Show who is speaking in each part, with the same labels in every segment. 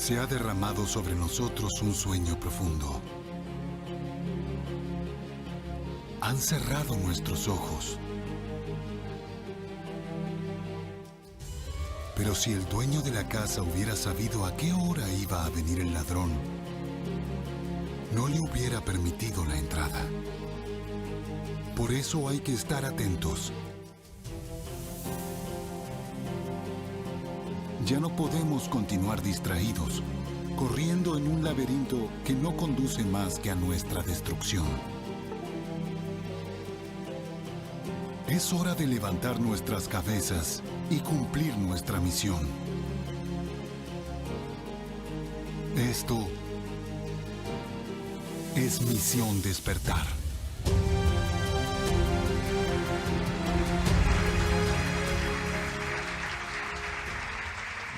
Speaker 1: se ha derramado sobre nosotros un sueño profundo. Han cerrado nuestros ojos. Pero si el dueño de la casa hubiera sabido a qué hora iba a venir el ladrón, no le hubiera permitido la entrada. Por eso hay que estar atentos. Ya no podemos continuar distraídos, corriendo en un laberinto que no conduce más que a nuestra destrucción. Es hora de levantar nuestras cabezas y cumplir nuestra misión. Esto es Misión Despertar.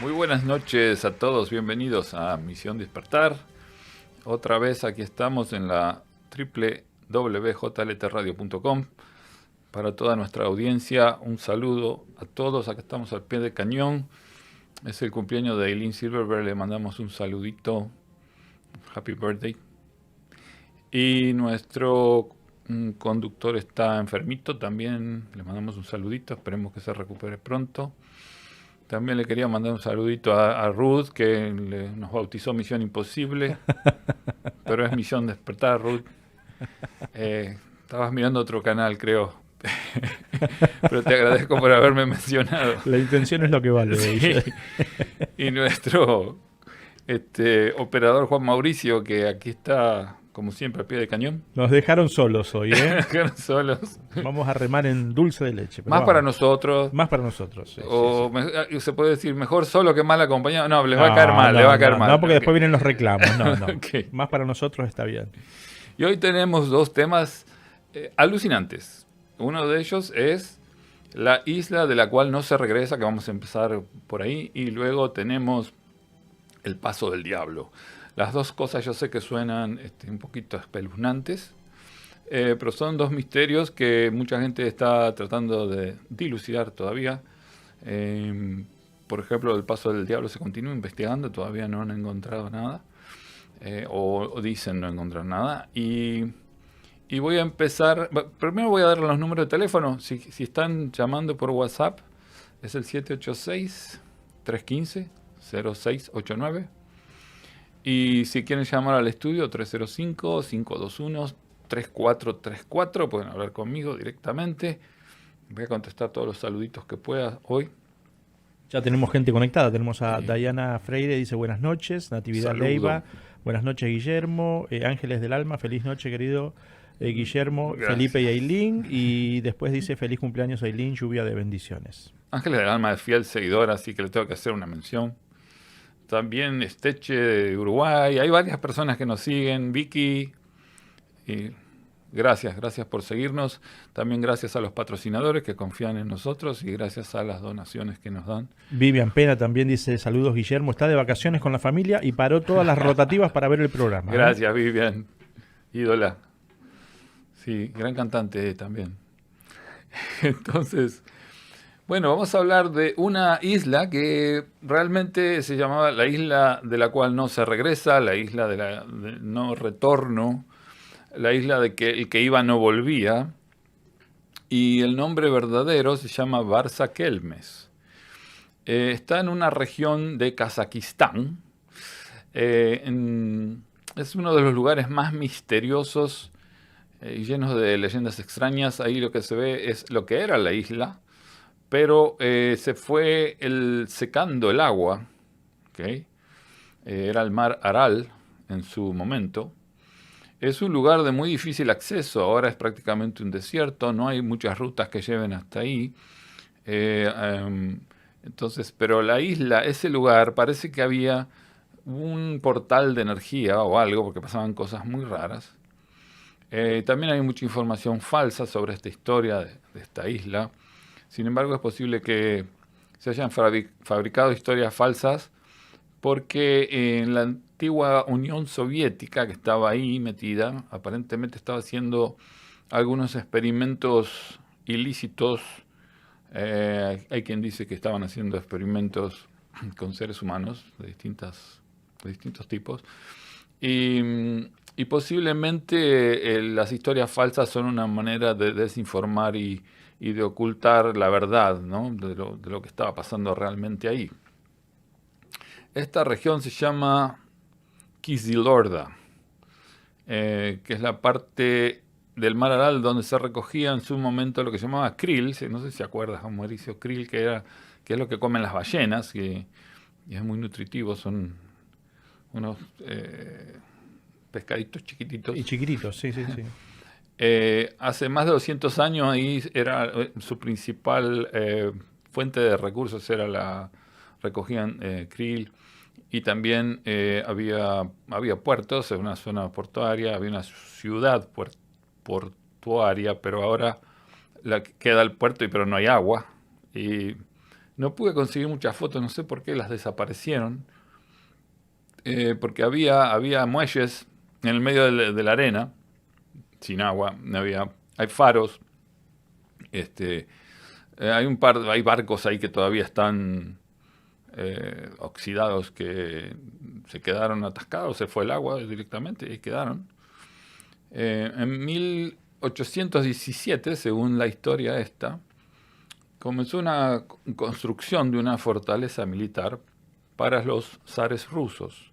Speaker 2: Muy buenas noches a todos, bienvenidos a Misión Despertar. Otra vez aquí estamos en la www.jltradio.com. Para toda nuestra audiencia, un saludo a todos, acá estamos al pie del cañón. Es el cumpleaños de Eileen Silverberg, le mandamos un saludito, happy birthday. Y nuestro conductor está enfermito, también le mandamos un saludito, esperemos que se recupere pronto. También le quería mandar un saludito a Ruth, que nos bautizó Misión Imposible, pero es Misión Despertar, Ruth. Estabas mirando otro canal, creo. Pero te agradezco por haberme mencionado.
Speaker 3: La intención es lo que vale.
Speaker 2: Sí. Y nuestro operador Juan Mauricio, que aquí está, como siempre, a pie de cañón.
Speaker 3: Nos dejaron solos hoy, ¿eh?
Speaker 2: Nos dejaron solos.
Speaker 3: Vamos a remar en dulce de leche.
Speaker 2: Más para nosotros.
Speaker 3: Más para nosotros. Sí,
Speaker 2: o
Speaker 3: sí.
Speaker 2: Se puede decir mejor solo que mal acompañado. No, les va a caer mal, les va a caer mal.
Speaker 3: No, porque después vienen los reclamos. No.
Speaker 2: Okay.
Speaker 3: Más para nosotros está bien.
Speaker 2: Y hoy tenemos dos temas alucinantes. Uno de ellos es la isla de la cual no se regresa, que vamos a empezar por ahí, y luego tenemos el paso del diablo. Las dos cosas yo sé que suenan un poquito espeluznantes, pero son dos misterios que mucha gente está tratando de dilucidar todavía. Por ejemplo, el paso del diablo se continúa investigando, todavía no han encontrado nada, o dicen no encontrar nada, y voy a empezar, primero voy a dar los números de teléfono, si están llamando por WhatsApp, es el 786-315-0689. Y si quieren llamar al estudio, 305-521-3434, pueden hablar conmigo directamente. Voy a contestar todos los saluditos que pueda hoy.
Speaker 3: Ya tenemos gente conectada, tenemos a Diana Freire, dice buenas noches, Natividad
Speaker 2: Saludo.
Speaker 3: Leiva, buenas noches Guillermo, Ángeles del Alma, feliz noche querido Guillermo,
Speaker 2: Gracias.
Speaker 3: Felipe y Eileen, y después dice feliz cumpleaños Eileen, lluvia de bendiciones.
Speaker 2: Ángeles del Alma es fiel seguidora, así que le tengo que hacer una mención. También Esteche de Uruguay, hay varias personas que nos siguen, Vicky, y gracias por seguirnos. También gracias a los patrocinadores que confían en nosotros y gracias a las donaciones que nos dan.
Speaker 3: Vivian Pena también dice saludos Guillermo, está de vacaciones con la familia y paró todas las rotativas para ver el programa.
Speaker 2: Gracias Vivian, ídola. Sí, gran cantante también. Entonces, bueno, vamos a hablar de una isla que realmente se llamaba la isla de la cual no se regresa, la isla de no retorno, la isla de que el que iba no volvía, y el nombre verdadero se llama Barza Kelmes. Está en una región de Kazajistán. Es uno de los lugares más misteriosos y llenos de leyendas extrañas. Ahí lo que se ve es lo que era la isla, pero se fue secando el agua, ¿okay? Era el mar Aral en su momento. Es un lugar de muy difícil acceso, ahora es prácticamente un desierto, no hay muchas rutas que lleven hasta ahí. Entonces, pero la isla, ese lugar, parece que había un portal de energía o algo, porque pasaban cosas muy raras. También hay mucha información falsa sobre esta historia de esta isla. Sin embargo, es posible que se hayan fabricado historias falsas porque en la antigua Unión Soviética, que estaba ahí metida, aparentemente estaba haciendo algunos experimentos ilícitos. Hay quien dice que estaban haciendo experimentos con seres humanos de distintas distintos tipos. Y posiblemente las historias falsas son una manera de desinformar y de ocultar la verdad, ¿no? de lo que estaba pasando realmente ahí. Esta región se llama Kizilorda, que es la parte del Mar Aral donde se recogía en su momento lo que se llamaba krill, no sé si se acuerdas, Mauricio, krill, que es lo que comen las ballenas, y es muy nutritivo, son unos pescaditos chiquititos.
Speaker 3: Y chiquititos, sí, sí, sí.
Speaker 2: Hace más de 200 años ahí era su principal fuente de recursos, recogían krill, y también había puertos, en una zona portuaria, había una ciudad portuaria, pero ahora queda el puerto, pero no hay agua. Y no pude conseguir muchas fotos, no sé por qué las desaparecieron, porque había muelles en el medio de la arena, sin agua, hay faros, hay barcos ahí que todavía están oxidados, que se quedaron atascados, se fue el agua directamente y quedaron. En 1817, según la historia esta, comenzó una construcción de una fortaleza militar para los zares rusos,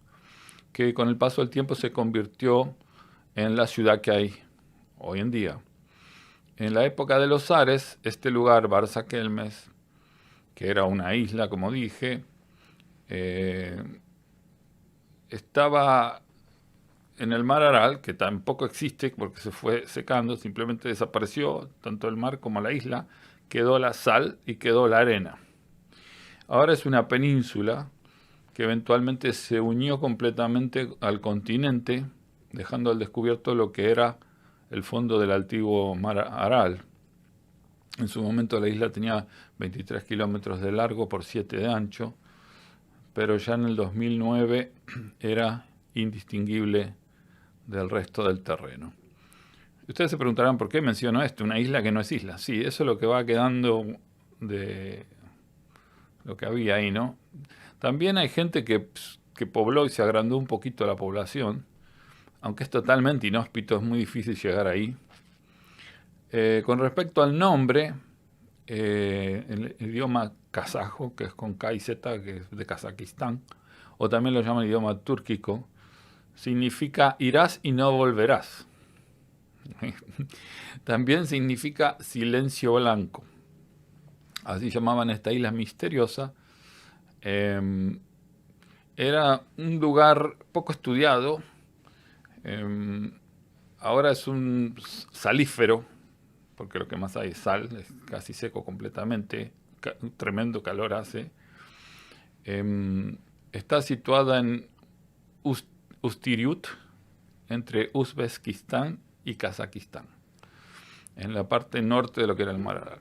Speaker 2: que con el paso del tiempo se convirtió en la ciudad que hay hoy en día. En la época de los zares, este lugar, Barsakelmes, que era una isla, como dije, estaba en el mar Aral, que tampoco existe porque se fue secando, simplemente desapareció tanto el mar como la isla, quedó la sal y quedó la arena. Ahora es una península que eventualmente se unió completamente al continente, dejando al descubierto lo que era el fondo del antiguo mar Aral. En su momento la isla tenía 23 kilómetros de largo por 7 de ancho, pero ya en el 2009 era indistinguible del resto del terreno. Ustedes se preguntarán por qué menciono esto, una isla que no es isla. Sí, eso es lo que va quedando de lo que había ahí, ¿no? También hay gente que pobló y se agrandó un poquito la población, aunque es totalmente inhóspito, es muy difícil llegar ahí. Con respecto al nombre, el idioma kazajo, que es con K y Z, que es de Kazajistán, o también lo llaman idioma túrquico, significa irás y no volverás. También significa silencio blanco. Así llamaban esta isla misteriosa. Era un lugar poco estudiado. Ahora es un salífero, porque lo que más hay es sal, es casi seco completamente, un tremendo calor hace. Está situada en Ustiryurt, entre Uzbekistán y Kazajistán, en la parte norte de lo que era el mar Aral.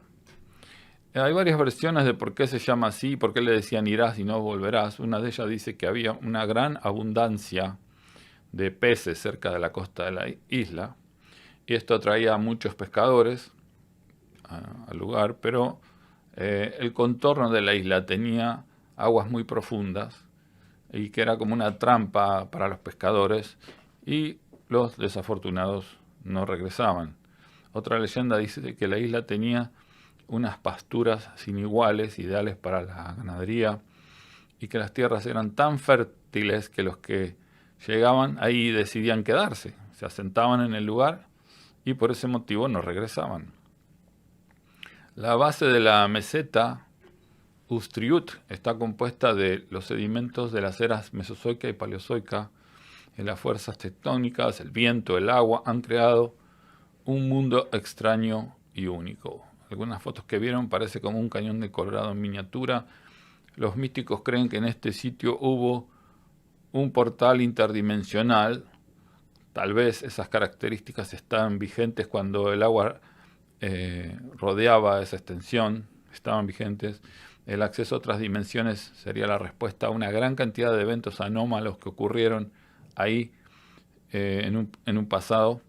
Speaker 2: Hay varias versiones de por qué se llama así, por qué le decían irás y no volverás. Una de ellas dice que había una gran abundancia de peces cerca de la costa de la isla, y esto atraía a muchos pescadores al lugar, pero el contorno de la isla tenía aguas muy profundas y que era como una trampa para los pescadores, y los desafortunados no regresaban. Otra leyenda dice que la isla tenía unas pasturas sin iguales, ideales para la ganadería, y que las tierras eran tan fértiles que los que llegaban ahí decidían quedarse, se asentaban en el lugar y por ese motivo no regresaban. La base de la meseta Ustriut está compuesta de los sedimentos de las eras mesozoica y paleozoica, y las fuerzas tectónicas, el viento, el agua han creado un mundo extraño y único. Algunas fotos que vieron parece como un cañón de Colorado en miniatura. Los místicos creen que en este sitio hubo un portal interdimensional. Tal vez esas características estaban vigentes cuando el agua rodeaba esa extensión, estaban vigentes. El acceso a otras dimensiones sería la respuesta a una gran cantidad de eventos anómalos que ocurrieron ahí en un pasado.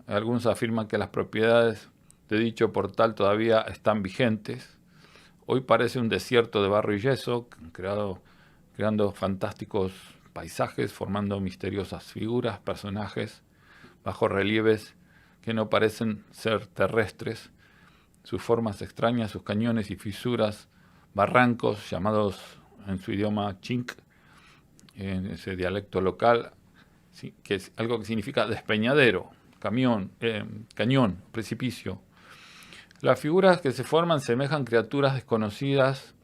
Speaker 2: Algunos afirman que las propiedades de dicho portal todavía están vigentes. Hoy parece un desierto de barro y yeso, creando fantásticos paisajes, formando misteriosas figuras, personajes, bajo relieves que no parecen ser terrestres, sus formas extrañas, sus cañones y fisuras, barrancos llamados en su idioma chink, en ese dialecto local, que es algo que significa despeñadero, cañón, precipicio. Las figuras que se forman semejan criaturas desconocidas,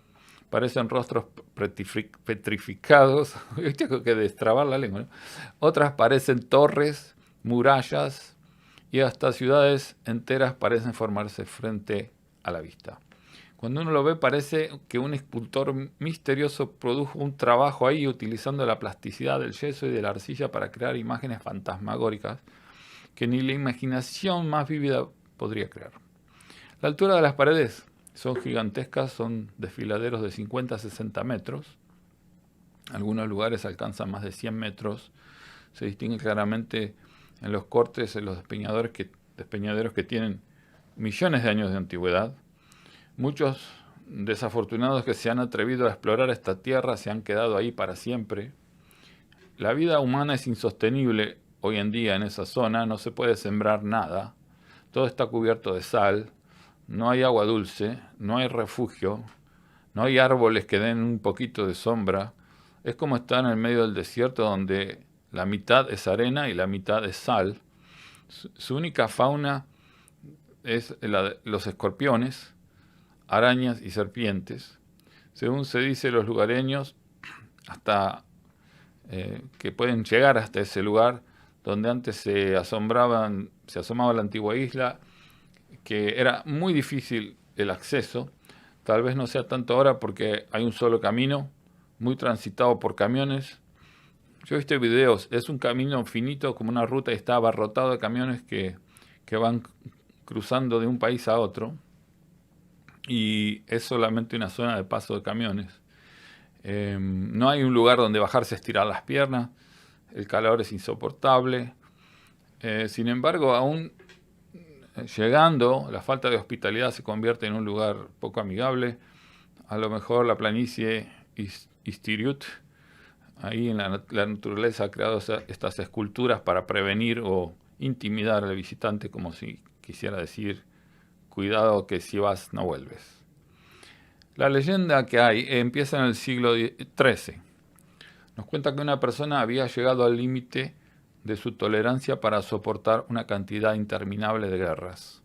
Speaker 2: parecen rostros petrificados, tengo que destrabar la lengua, ¿no? Otras parecen torres, murallas, y hasta ciudades enteras parecen formarse frente a la vista. Cuando uno lo ve parece que un escultor misterioso produjo un trabajo ahí utilizando la plasticidad del yeso y de la arcilla para crear imágenes fantasmagóricas que ni la imaginación más vívida podría crear. La altura de las paredes son gigantescas, son desfiladeros de 50 a 60 metros. Algunos lugares alcanzan más de 100 metros. Se distingue claramente en los cortes, en los despeñaderos que tienen millones de años de antigüedad. Muchos desafortunados que se han atrevido a explorar esta tierra se han quedado ahí para siempre. La vida humana es insostenible hoy en día en esa zona, no se puede sembrar nada, todo está cubierto de sal, no hay agua dulce, no hay refugio, no hay árboles que den un poquito de sombra. Es como estar en el medio del desierto donde la mitad es arena y la mitad es sal. Su única fauna es los escorpiones, arañas y serpientes. Según se dice, los lugareños hasta que pueden llegar hasta ese lugar donde antes se asomaba la antigua isla, que era muy difícil el acceso. Tal vez no sea tanto ahora porque hay un solo camino, muy transitado por camiones. Yo he visto videos, es un camino finito como una ruta y está abarrotado de camiones que van cruzando de un país a otro. Y es solamente una zona de paso de camiones. No hay un lugar donde bajarse a estirar las piernas, el calor es insoportable. Sin embargo, aún llegando, la falta de hospitalidad se convierte en un lugar poco amigable. A lo mejor la planicie Istiriut, ahí en la naturaleza ha creado estas esculturas para prevenir o intimidar al visitante, como si quisiera decir: cuidado que si vas no vuelves. La leyenda que hay empieza en el siglo XIII. Nos cuenta que una persona había llegado al límite de su tolerancia para soportar una cantidad interminable de guerras.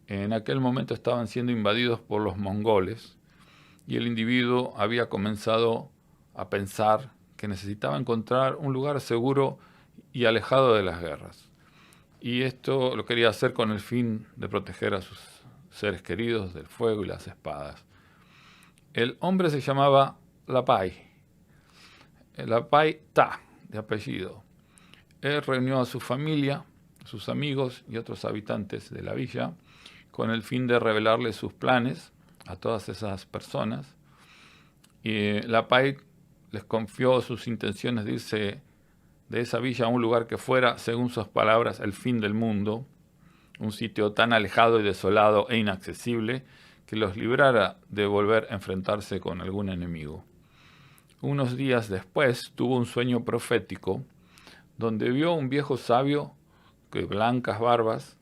Speaker 2: En aquel momento estaban siendo invadidos por los mongoles y el individuo había comenzado a pensar que necesitaba encontrar un lugar seguro y alejado de las guerras. Y esto lo quería hacer con el fin de proteger a sus seres queridos del fuego y las espadas. El hombre se llamaba Lapai Ta, de apellido. Él reunió a su familia, sus amigos y otros habitantes de la villa con el fin de revelarles sus planes a todas esas personas. Y Lapai les confió sus intenciones de irse de esa villa a un lugar que fuera, según sus palabras, el fin del mundo, un sitio tan alejado y desolado e inaccesible que los librara de volver a enfrentarse con algún enemigo. Unos días después tuvo un sueño profético donde vio a un viejo sabio de blancas barbas,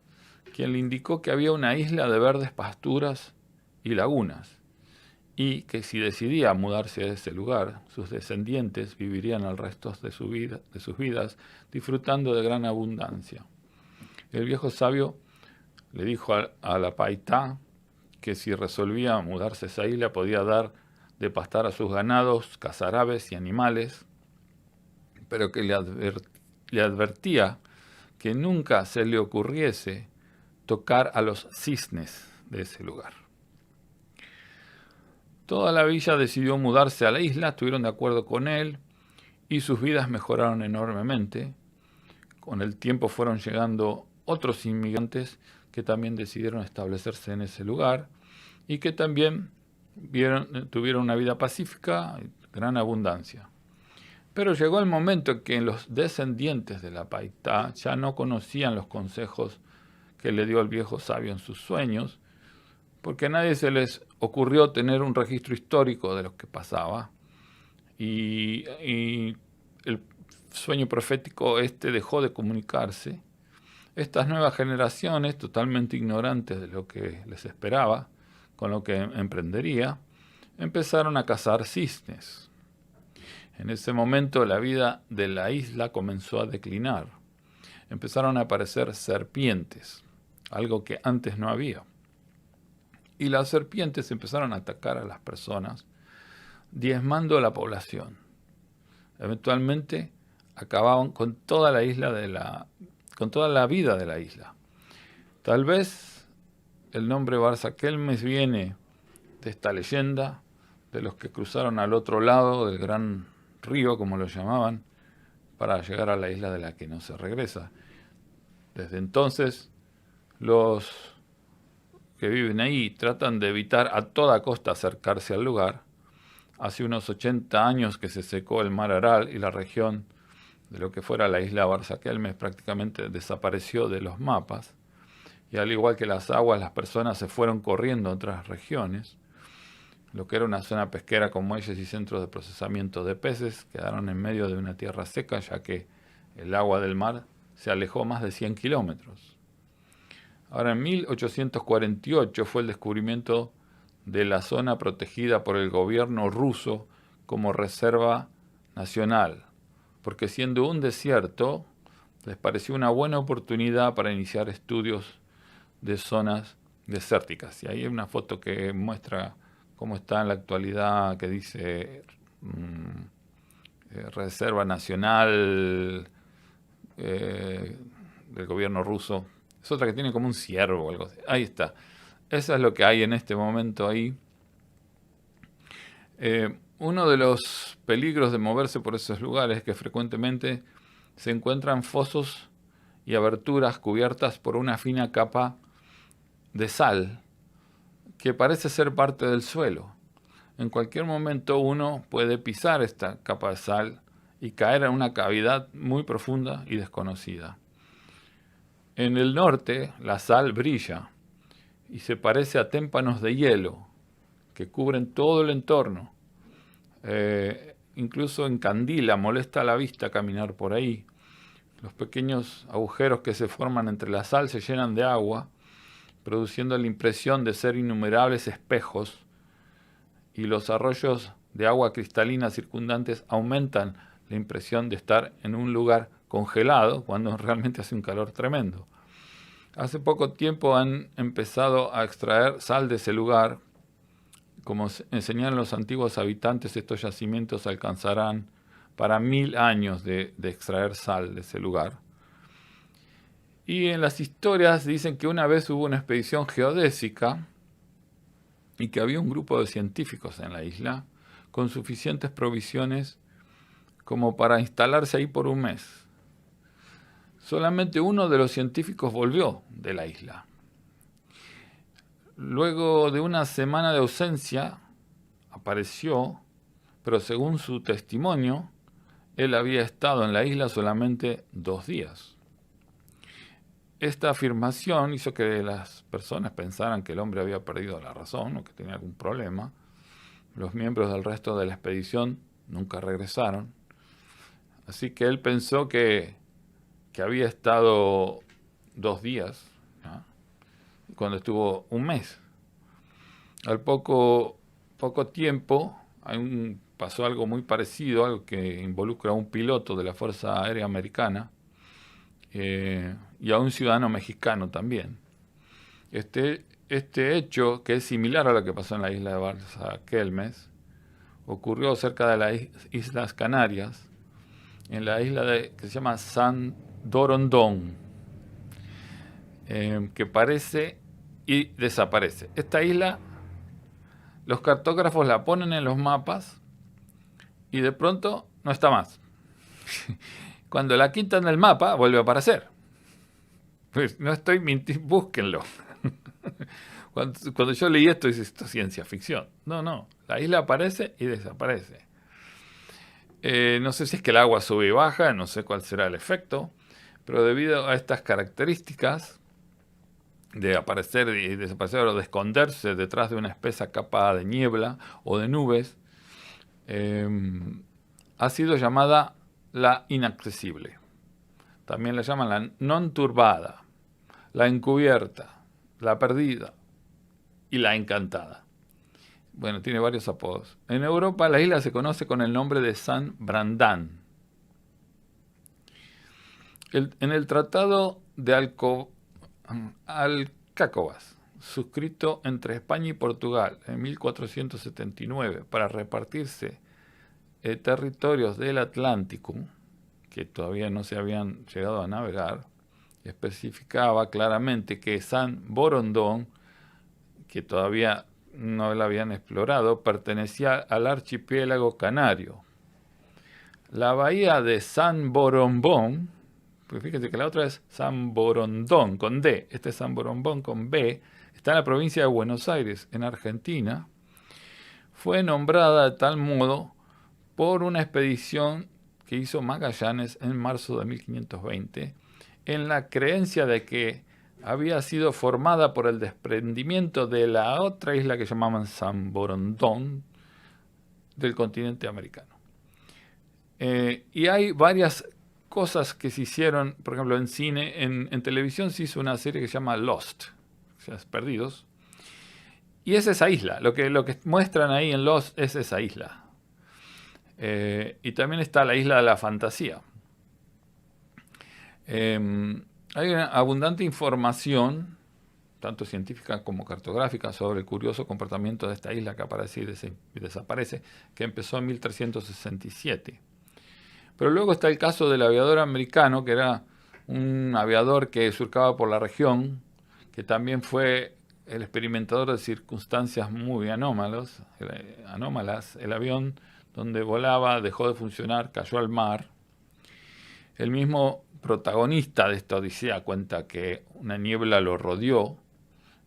Speaker 2: quien le indicó que había una isla de verdes pasturas y lagunas, y que si decidía mudarse a ese lugar, sus descendientes vivirían el resto de sus vidas disfrutando de gran abundancia. El viejo sabio le dijo a Lapai Ta que si resolvía mudarse a esa isla podía dar de pastar a sus ganados, cazar aves y animales, pero que le advertía que nunca se le ocurriese tocar a los cisnes de ese lugar. Toda la villa decidió mudarse a la isla, estuvieron de acuerdo con él y sus vidas mejoraron enormemente. Con el tiempo fueron llegando otros inmigrantes que también decidieron establecerse en ese lugar y que también tuvieron una vida pacífica y gran abundancia. Pero llegó el momento en que los descendientes de Lapai Ta ya no conocían los consejos que le dio el viejo sabio en sus sueños, porque a nadie se les ocurrió tener un registro histórico de lo que pasaba. Y el sueño profético dejó de comunicarse, estas nuevas generaciones, totalmente ignorantes de lo que les esperaba, con lo que emprendería, empezaron a cazar cisnes. En ese momento la vida de la isla comenzó a declinar. Empezaron a aparecer serpientes, algo que antes no había. Y las serpientes empezaron a atacar a las personas, diezmando la población. Eventualmente acababan con toda la isla con toda la vida de la isla. Tal vez el nombre Barsakelmes viene de esta leyenda de los que cruzaron al otro lado del gran río, como lo llamaban, para llegar a la isla de la que no se regresa. Desde entonces, los que viven ahí tratan de evitar a toda costa acercarse al lugar. Hace unos 80 años que se secó el mar Aral y la región de lo que fuera la isla Barsakelmes prácticamente desapareció de los mapas. Y al igual que las aguas, las personas se fueron corriendo a otras regiones. Lo que era una zona pesquera con muelles y centros de procesamiento de peces quedaron en medio de una tierra seca, ya que el agua del mar se alejó más de 100 kilómetros. Ahora, en 1848 fue el descubrimiento de la zona protegida por el gobierno ruso como reserva nacional, porque siendo un desierto, les pareció una buena oportunidad para iniciar estudios de zonas desérticas. Y ahí hay una foto que muestra cómo está en la actualidad, que dice Reserva Nacional del gobierno ruso. Es otra que tiene como un ciervo o algo así. Ahí está. Eso es lo que hay en este momento ahí. Uno de los peligros de moverse por esos lugares es que frecuentemente se encuentran fosos y aberturas cubiertas por una fina capa de sal que parece ser parte del suelo. En cualquier momento uno puede pisar esta capa de sal y caer en una cavidad muy profunda y desconocida. En el norte la sal brilla y se parece a témpanos de hielo que cubren todo el entorno. Incluso encandila, molesta la vista caminar por ahí. Los pequeños agujeros que se forman entre la sal se llenan de agua, produciendo la impresión de ser innumerables espejos, y los arroyos de agua cristalina circundantes aumentan la impresión de estar en un lugar congelado cuando realmente hace un calor tremendo. Hace poco tiempo han empezado a extraer sal de ese lugar. Como enseñaron los antiguos habitantes, estos yacimientos alcanzarán para 1000 años de extraer sal de ese lugar. Y en las historias dicen que una vez hubo una expedición geodésica y que había un grupo de científicos en la isla con suficientes provisiones como para instalarse ahí por un mes. Solamente uno de los científicos volvió de la isla. Luego de una semana de ausencia, apareció, pero según su testimonio, él había estado en la isla solamente 2 días. Esta afirmación hizo que las personas pensaran que el hombre había perdido la razón o que tenía algún problema. Los miembros del resto de la expedición nunca regresaron. Así que él pensó que había estado 2 días, ¿no? Cuando estuvo un mes. Al poco tiempo pasó algo muy parecido, algo que involucra a un piloto de la Fuerza Aérea Americana y a un ciudadano mexicano también. Este hecho, que es similar a lo que pasó en la isla de Barsakelmes, ocurrió cerca de las Islas Canarias, en la isla que se llama San Dorondón, que aparece y desaparece. Esta isla, los cartógrafos la ponen en los mapas y de pronto no está más. Cuando la quitan del mapa, vuelve a aparecer. Pues no estoy mintiendo, búsquenlo. Cuando yo leí esto, dice, esto es ciencia ficción. No, la isla aparece y desaparece. No sé si es que el agua sube y baja, no sé cuál será el efecto, pero debido a estas características de aparecer y desaparecer o de esconderse detrás de una espesa capa de niebla o de nubes, ha sido llamada la inaccesible. También la llaman la non turbada, la encubierta, la perdida y la encantada. Bueno, tiene varios apodos. En Europa la isla se conoce con el nombre de San Brandán. En el Tratado de Alcácovas, suscrito entre España y Portugal en 1479 para repartirse territorios del Atlántico, que todavía no se habían llegado a navegar, especificaba claramente que San Borondón, que todavía no la habían explorado, pertenecía al archipiélago canario. La bahía de San Borombón, pues fíjate que la otra es San Borondón, con D, este es San Borombón con B, está en la provincia de Buenos Aires, en Argentina. Fue nombrada de tal modo por una expedición que hizo Magallanes en marzo de 1520, en la creencia de que había sido formada por el desprendimiento de la otra isla que llamaban San Borondón del continente americano. Y hay varias cosas que se hicieron, por ejemplo, en cine, en televisión se hizo una serie que se llama Lost, o sea, Perdidos, y es esa isla, lo que muestran ahí en Lost es esa isla. Y también está la isla de la fantasía. Hay una abundante información, tanto científica como cartográfica, sobre el curioso comportamiento de esta isla que aparece y desaparece, que empezó en 1367. Pero luego está el caso del aviador americano, que era un aviador que surcaba por la región, que también fue el experimentador de circunstancias muy anómalas. El avión donde volaba dejó de funcionar, cayó al mar. El mismo protagonista de esta odisea cuenta que una niebla lo rodeó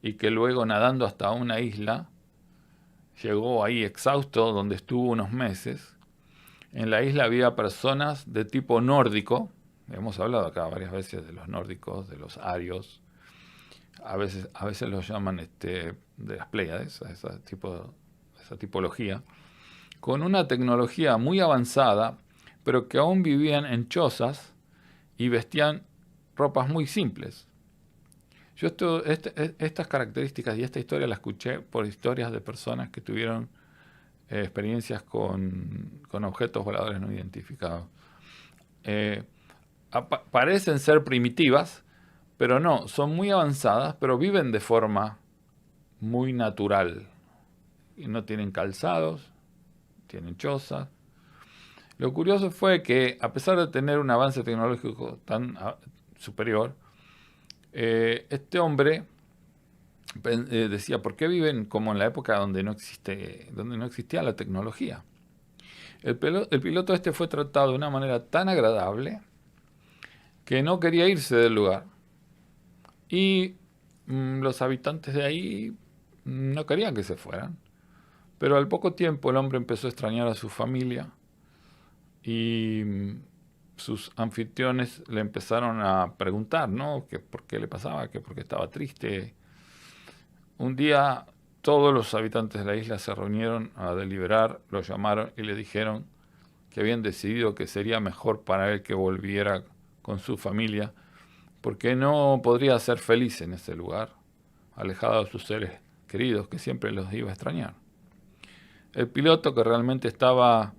Speaker 2: y que luego, nadando hasta una isla, llegó ahí exhausto, donde estuvo unos meses. En la isla había personas de tipo nórdico. Hemos hablado acá varias veces de los nórdicos, de los arios. A veces los llaman de las Pléyades, esa tipología, con una tecnología muy avanzada, pero que aún vivían en chozas y vestían ropas muy simples. Yo estas características y esta historia la escuché por historias de personas que tuvieron experiencias con objetos voladores no identificados. Parecen ser primitivas, pero no, son muy avanzadas, pero viven de forma muy natural. Y no tienen calzados, tienen chozas. Lo curioso fue que, a pesar de tener un avance tecnológico tan superior, este hombre decía, ¿por qué viven como en la época donde no existía la tecnología? El piloto fue tratado de una manera tan agradable que no quería irse del lugar. Y los habitantes de ahí no querían que se fueran. Pero al poco tiempo el hombre empezó a extrañar a su familia y sus anfitriones le empezaron a preguntar, ¿no?, que por qué le pasaba, que por qué estaba triste. Un día todos los habitantes de la isla se reunieron a deliberar, lo llamaron y le dijeron que habían decidido que sería mejor para él que volviera con su familia, porque no podría ser feliz en ese lugar, alejado de sus seres queridos, que siempre los iba a extrañar. El piloto, que realmente estaba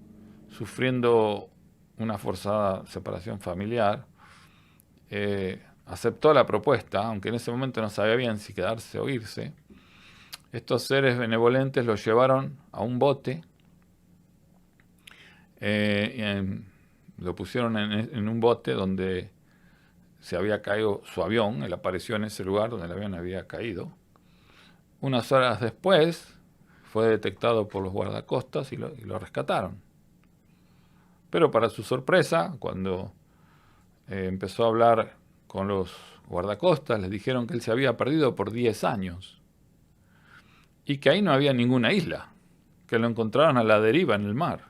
Speaker 2: sufriendo una forzada separación familiar, aceptó la propuesta, aunque en ese momento no sabía bien si quedarse o irse. Estos seres benevolentes lo llevaron a un bote, lo pusieron en un bote donde se había caído su avión. Él apareció en ese lugar donde el avión había caído. Unas horas después fue detectado por los guardacostas y lo rescataron. Pero para su sorpresa, cuando empezó a hablar con los guardacostas, les dijeron que él se había perdido por 10 años y que ahí no había ninguna isla, que lo encontraron a la deriva en el mar.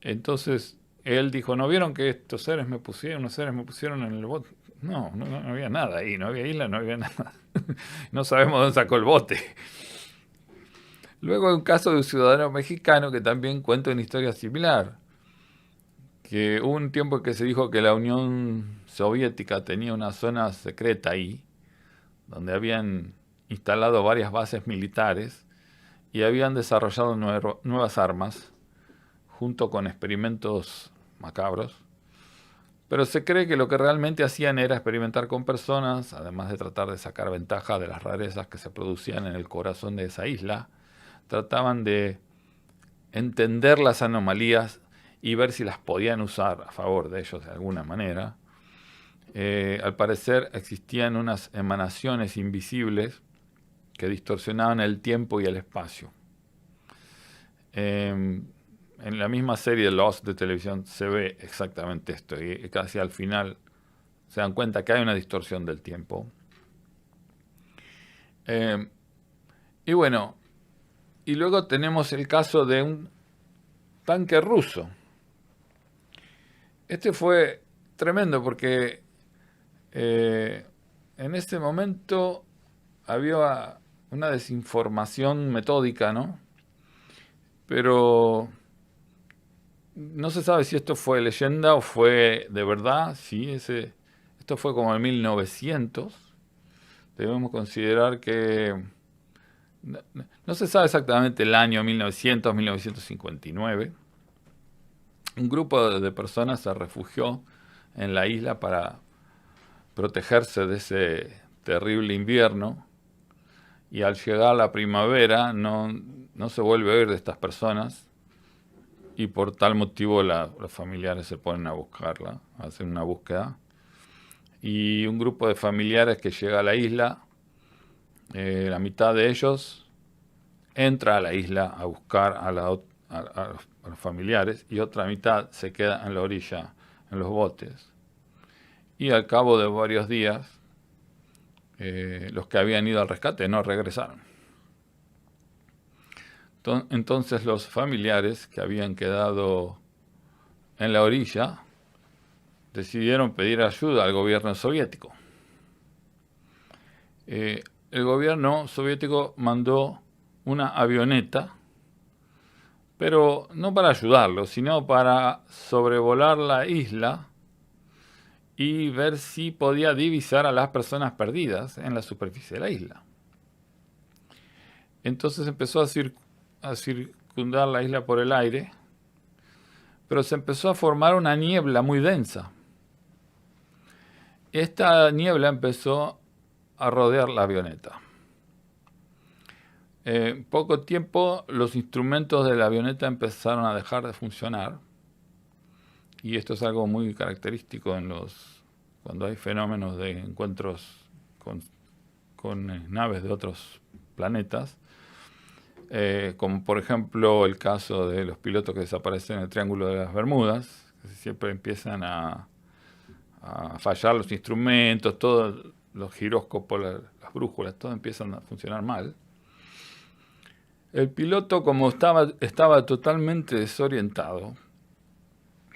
Speaker 2: Entonces él dijo, ¿no vieron que unos seres me pusieron en el bote? No había nada ahí, no había isla, no había nada. No sabemos dónde sacó el bote. Luego hay un caso de un ciudadano mexicano que también cuenta una historia similar, que hubo un tiempo en que se dijo que la Unión Soviética tenía una zona secreta ahí, donde habían instalado varias bases militares y habían desarrollado nuevas armas, junto con experimentos macabros. Pero se cree que lo que realmente hacían era experimentar con personas, además de tratar de sacar ventaja de las rarezas que se producían en el corazón de esa isla. Trataban de entender las anomalías y ver si las podían usar a favor de ellos de alguna manera. Al parecer existían unas emanaciones invisibles que distorsionaban el tiempo y el espacio. En la misma serie Lost de televisión se ve exactamente esto, y casi al final se dan cuenta que hay una distorsión del tiempo. Y bueno, y luego tenemos el caso de un tanque ruso. Este fue tremendo porque en este momento había una desinformación metódica, ¿no? Pero no se sabe si esto fue leyenda o fue de verdad. Sí, esto fue como en 1900. Debemos considerar que no se sabe exactamente el año 1900, 1959. Un grupo de personas se refugió en la isla para protegerse de ese terrible invierno. Y al llegar la primavera no se vuelve a oír de estas personas. Y por tal motivo los familiares se ponen a buscarla, a hacer una búsqueda. Y un grupo de familiares que llega a la isla, la mitad de ellos entra a la isla a buscar a los familiares y otra mitad se queda en la orilla, en los botes. Y al cabo de varios días, los que habían ido al rescate no regresaron. Entonces los familiares que habían quedado en la orilla decidieron pedir ayuda al gobierno soviético. El gobierno soviético mandó una avioneta, pero no para ayudarlos, sino para sobrevolar la isla y ver si podía divisar a las personas perdidas en la superficie de la isla. Entonces empezó a circundar la isla por el aire, pero se empezó a formar una niebla muy densa. Esta niebla empezó a rodear la avioneta. En poco tiempo los instrumentos de la avioneta empezaron a dejar de funcionar, y esto es algo muy característico cuando hay fenómenos de encuentros con naves de otros planetas. Como por ejemplo el caso de los pilotos que desaparecen en el Triángulo de las Bermudas, que siempre empiezan a fallar los instrumentos, todos los giróscopos, las brújulas, todo empiezan a funcionar mal. El piloto, como estaba totalmente desorientado,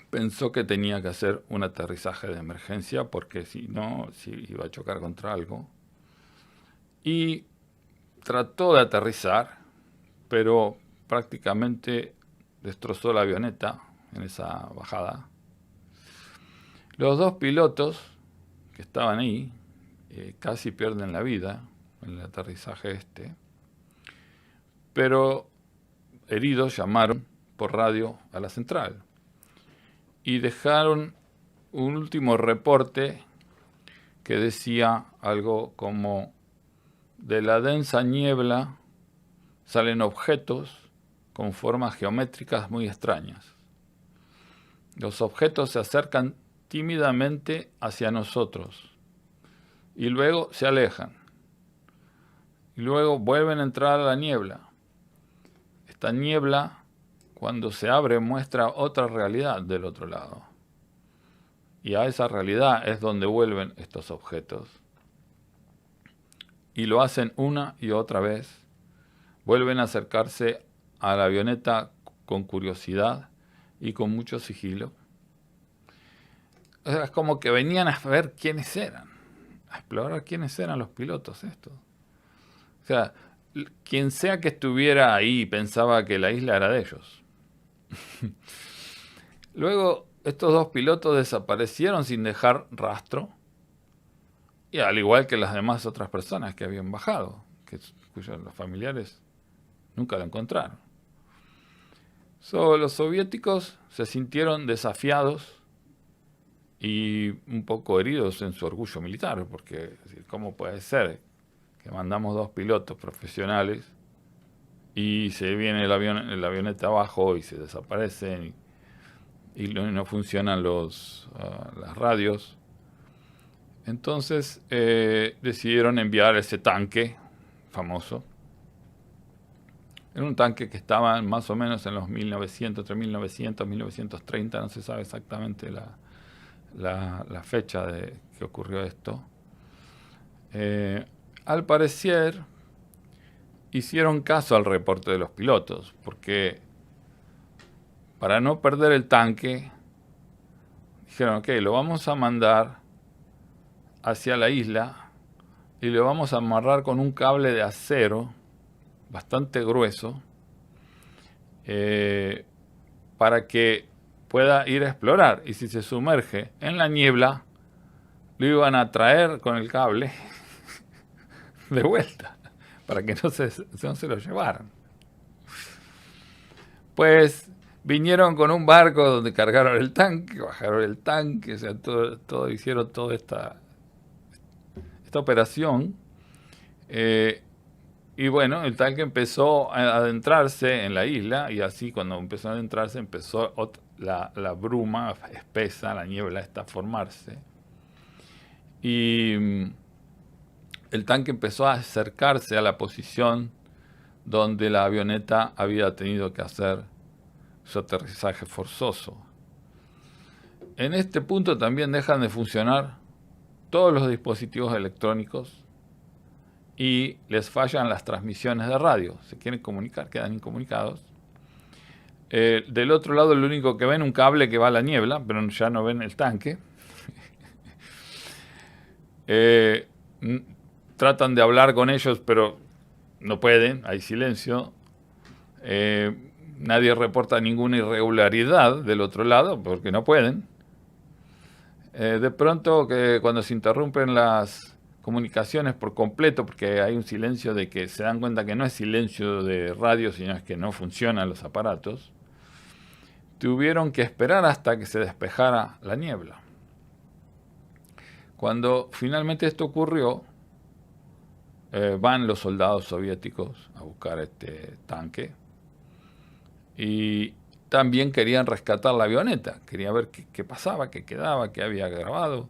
Speaker 2: pensó que tenía que hacer un aterrizaje de emergencia porque si no, iba a chocar contra algo. Y trató de aterrizar, pero prácticamente destrozó la avioneta en esa bajada. Los dos pilotos que estaban ahí casi pierden la vida en el aterrizaje pero heridos llamaron por radio a la central y dejaron un último reporte que decía algo como: de la densa niebla salen objetos con formas geométricas muy extrañas. Los objetos se acercan tímidamente hacia nosotros y luego se alejan. Y luego vuelven a entrar a la niebla. Esta niebla, cuando se abre, muestra otra realidad del otro lado. Y a esa realidad es donde vuelven estos objetos. Y lo hacen una y otra vez. Vuelven a acercarse a la avioneta con curiosidad y con mucho sigilo. O sea, es como que venían a ver quiénes eran, a explorar quiénes eran los pilotos estos. O sea, quien sea que estuviera ahí pensaba que la isla era de ellos. Luego estos dos pilotos desaparecieron sin dejar rastro, y al igual que las demás otras personas que habían bajado, cuyos los familiares nunca lo encontraron. Los soviéticos se sintieron desafiados y un poco heridos en su orgullo militar, porque es decir, ¿cómo puede ser que mandamos dos pilotos profesionales y se viene el avioneta abajo y se desaparecen y no funcionan las radios? Entonces decidieron enviar ese tanque famoso. Era un tanque que estaba más o menos en los 1900, entre 1900 y 1930, no se sabe exactamente la fecha de que ocurrió esto. Al parecer hicieron caso al reporte de los pilotos, porque para no perder el tanque, dijeron, ok, lo vamos a mandar hacia la isla y lo vamos a amarrar con un cable de acero bastante grueso para que pueda ir a explorar. Y si se sumerge en la niebla, lo iban a traer con el cable de vuelta, para que no se lo llevaran. Pues vinieron con un barco donde cargaron el tanque, bajaron el tanque, o sea, hicieron toda esta operación. Y bueno, el tanque empezó a adentrarse en la isla, y así cuando empezó a adentrarse empezó la bruma espesa, la niebla esta a formarse. Y el tanque empezó a acercarse a la posición donde la avioneta había tenido que hacer su aterrizaje forzoso. En este punto también dejan de funcionar todos los dispositivos electrónicos y les fallan las transmisiones de radio. Se quieren comunicar, quedan incomunicados. Del otro lado, lo único que ven es un cable que va a la niebla, pero ya no ven el tanque. Tratan de hablar con ellos, pero no pueden, hay silencio. Nadie reporta ninguna irregularidad del otro lado, porque no pueden. De pronto, cuando se interrumpen las comunicaciones por completo, porque hay un silencio de que se dan cuenta que no es silencio de radio, sino es que no funcionan los aparatos, tuvieron que esperar hasta que se despejara la niebla. Cuando finalmente esto ocurrió, van los soldados soviéticos a buscar este tanque y también querían rescatar la avioneta, querían ver qué pasaba, qué quedaba, qué había grabado.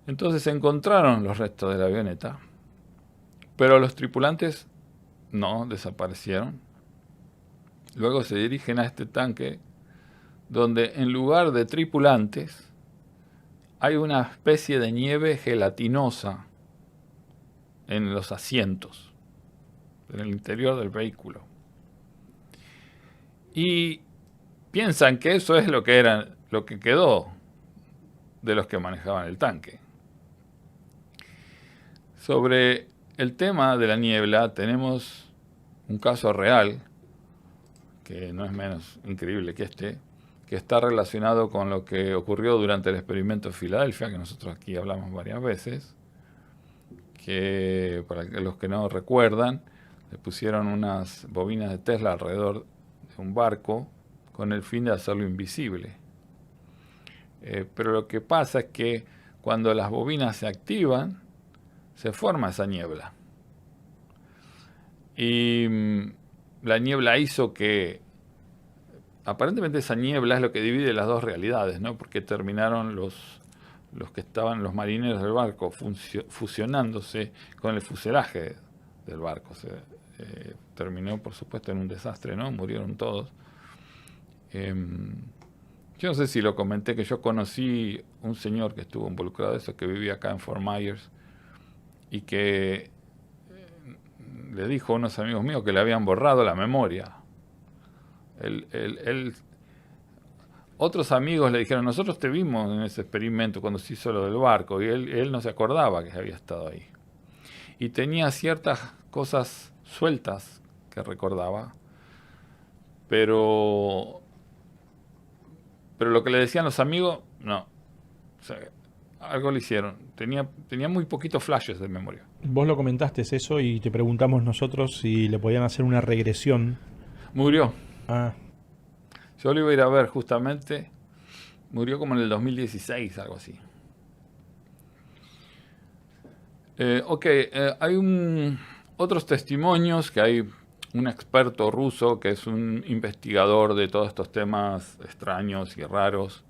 Speaker 2: Entonces encontraron los restos de la avioneta, pero los tripulantes no, desaparecieron. Luego se dirigen a este tanque, donde en lugar de tripulantes hay una especie de nieve gelatinosa en los asientos, en el interior del vehículo. Y piensan que eso es lo que quedó de los que manejaban el tanque. Sobre el tema de la niebla tenemos un caso real, que no es menos increíble que este, que está relacionado con lo que ocurrió durante el experimento de Filadelfia, que nosotros aquí hablamos varias veces, que para los que no recuerdan, le pusieron unas bobinas de Tesla alrededor de un barco con el fin de hacerlo invisible. Pero lo que pasa es que cuando las bobinas se activan, se forma esa niebla. Y la niebla hizo que, aparentemente esa niebla es lo que divide las dos realidades, ¿no? Porque terminaron los que estaban, los marineros del barco, fusionándose con el fuselaje del barco. Terminó, por supuesto, en un desastre, ¿no? Murieron todos. Yo no sé si lo comenté, que yo conocí un señor que estuvo involucrado en eso, que vivía acá en Fort Myers, y que le dijo a unos amigos míos que le habían borrado la memoria. Otros amigos le dijeron, nosotros te vimos en ese experimento cuando se hizo lo del barco, y él no se acordaba que había estado ahí. Y tenía ciertas cosas sueltas que recordaba, pero pero lo que le decían los amigos, no. O sea, algo le hicieron. Tenía muy poquitos flashes de memoria.
Speaker 3: Vos lo comentaste eso y te preguntamos nosotros si le podían hacer una regresión.
Speaker 2: Murió.
Speaker 3: Ah,
Speaker 2: Yo lo iba a ir a ver justamente. Murió como en el 2016, algo así. Hay otros testimonios que hay un experto ruso que es un investigador de todos estos temas extraños y raros,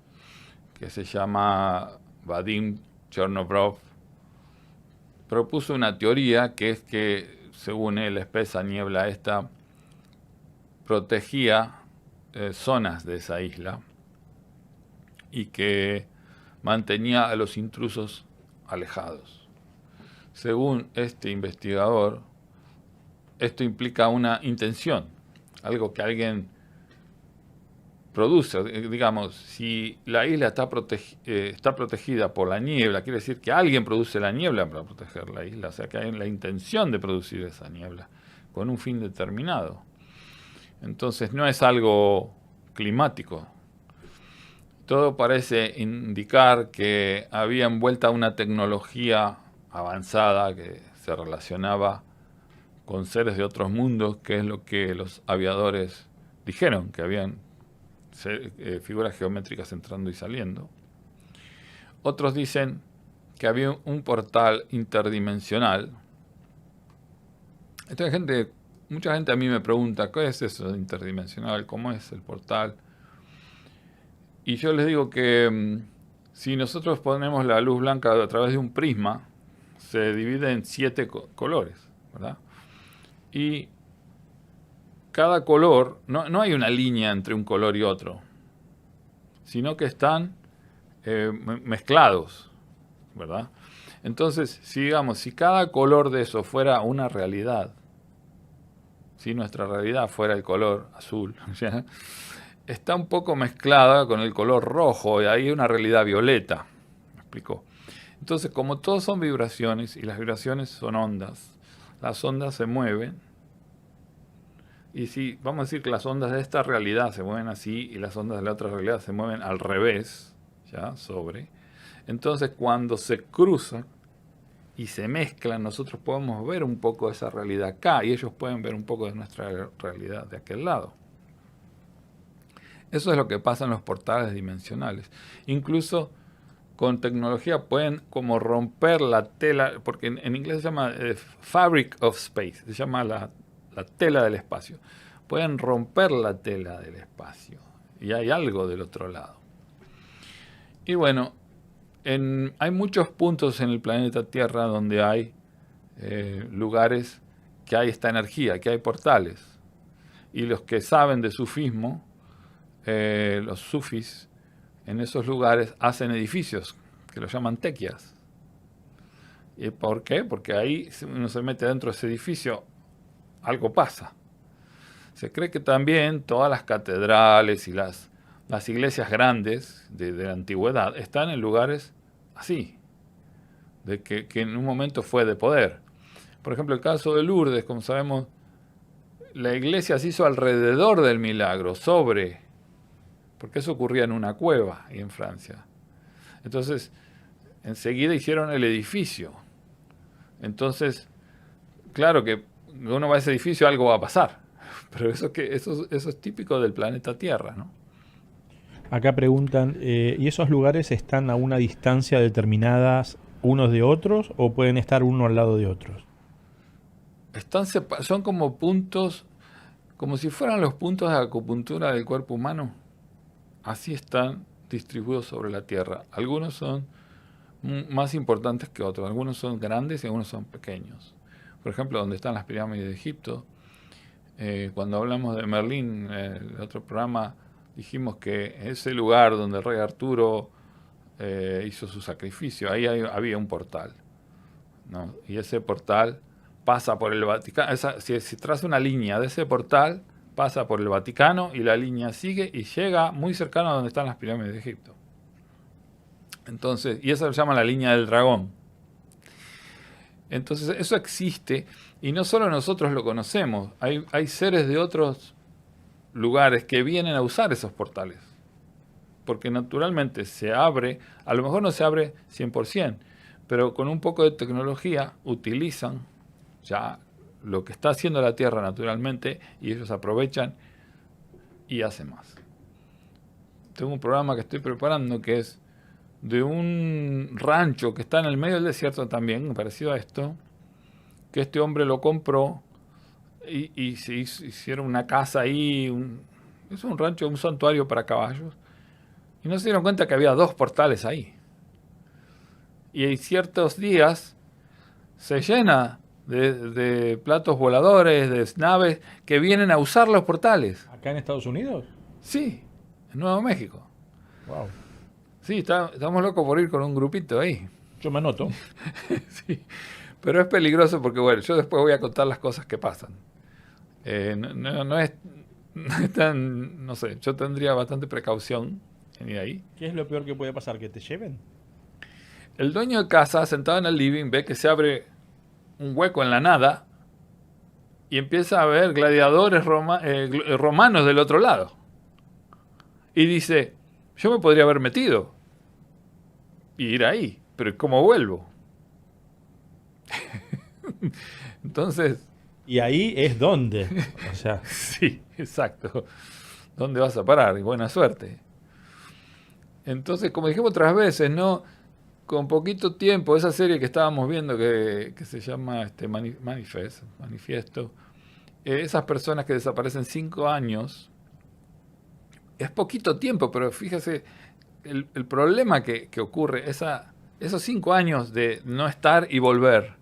Speaker 2: que se llama Vadim Chernobrov. Propuso una teoría que es que, según él, la espesa niebla esta protegía zonas de esa isla y que mantenía a los intrusos alejados. Según este investigador, esto implica una intención, algo que alguien produce. Digamos, si la isla está protegida por la niebla, quiere decir que alguien produce la niebla para proteger la isla, o sea que hay la intención de producir esa niebla con un fin determinado. Entonces no es algo climático. Todo parece indicar que había envuelta una tecnología avanzada que se relacionaba con seres de otros mundos, que es lo que los aviadores dijeron, que habían figuras geométricas entrando y saliendo. Otros dicen que había un portal interdimensional. Mucha gente a mí me pregunta, ¿qué es eso de interdimensional? ¿Cómo es el portal? Y yo les digo que si nosotros ponemos la luz blanca a través de un prisma, se divide en 7 colores, ¿verdad? Y cada color, no hay una línea entre un color y otro, sino que están mezclados, ¿verdad? Entonces, si cada color de eso fuera una realidad, si nuestra realidad fuera el color azul, ¿ya? Está un poco mezclada con el color rojo, y ahí hay una realidad violeta. ¿Me explico? Entonces, como todos son vibraciones, y las vibraciones son ondas, las ondas se mueven, y si vamos a decir que las ondas de esta realidad se mueven así, y las ondas de la otra realidad se mueven al revés, ¿ya? Entonces, cuando se cruzan y se mezclan, nosotros podemos ver un poco de esa realidad acá, y ellos pueden ver un poco de nuestra realidad de aquel lado. Eso es lo que pasa en los portales dimensionales. Incluso con tecnología pueden como romper la tela, porque en inglés se llama fabric of space, se llama la tela del espacio. Pueden romper la tela del espacio y hay algo del otro lado. Y bueno, hay muchos puntos en el planeta Tierra donde hay lugares que hay esta energía, que hay portales. Y los que saben de sufismo, los sufis, en esos lugares hacen edificios que los llaman tequias. ¿Y por qué? Porque ahí uno se mete dentro de ese edificio, algo pasa. Se cree que también todas las catedrales y las iglesias grandes de la antigüedad están en lugares así, de que en un momento fue de poder. Por ejemplo, el caso de Lourdes, como sabemos, la iglesia se hizo alrededor del milagro, porque eso ocurría en una cueva y en Francia. Entonces, enseguida hicieron el edificio. Entonces, claro que uno va a ese edificio, algo va a pasar. Pero eso es típico del planeta Tierra, ¿no?
Speaker 3: Acá preguntan, ¿y esos lugares están a una distancia determinadas unos de otros o pueden estar uno al lado de otros?
Speaker 2: Son como puntos, como si fueran los puntos de acupuntura del cuerpo humano. Así están distribuidos sobre la Tierra. Algunos son más importantes que otros. Algunos son grandes y algunos son pequeños. Por ejemplo, donde están las pirámides de Egipto. Cuando hablamos de Merlín, el otro programa, dijimos que ese lugar donde el rey Arturo hizo su sacrificio, ahí había un portal, ¿no? Y ese portal pasa por el Vaticano. Si traza una línea de ese portal, pasa por el Vaticano y la línea sigue y llega muy cercano a donde están las pirámides de Egipto. Entonces, y eso se llama la línea del dragón. Entonces, eso existe y no solo nosotros lo conocemos, hay seres de otros lugares que vienen a usar esos portales. porque naturalmente se abre, a lo mejor no se abre 100%, pero con un poco de tecnología utilizan ya lo que está haciendo la Tierra naturalmente y ellos aprovechan y hacen más. Tengo un programa que estoy preparando que es de un rancho que está en el medio del desierto también, parecido a esto, que este hombre lo compró y se hicieron una casa ahí, es un rancho, un santuario para caballos, y no se dieron cuenta que había 2 portales ahí. Y en ciertos días se llena de platos voladores, de naves que vienen a usar los portales.
Speaker 3: ¿Acá en Estados Unidos?
Speaker 2: Sí, en Nuevo México.
Speaker 3: Wow.
Speaker 2: Sí, estamos locos por ir con un grupito ahí.
Speaker 3: Yo me anoto.
Speaker 2: Sí, pero es peligroso porque, bueno, yo después voy a contar las cosas que pasan. No es tan, no sé, yo tendría bastante precaución en ir ahí.
Speaker 3: ¿Qué es lo peor que puede pasar? ¿Que te lleven?
Speaker 2: El dueño de casa, sentado en el living, ve que se abre un hueco en la nada y empieza a ver gladiadores romanos del otro lado. Y dice, yo me podría haber metido y ir ahí, pero ¿cómo vuelvo? Entonces...
Speaker 3: Y ahí es donde. O sea,
Speaker 2: Sí, exacto. ¿Dónde vas a parar? Y buena suerte. Entonces, como dijimos otras veces, ¿no? Con poquito tiempo, esa serie que estábamos viendo que se llama Manifiesto, esas personas que desaparecen 5 años, es poquito tiempo, pero fíjese el problema que ocurre, esos 5 años de no estar y volver.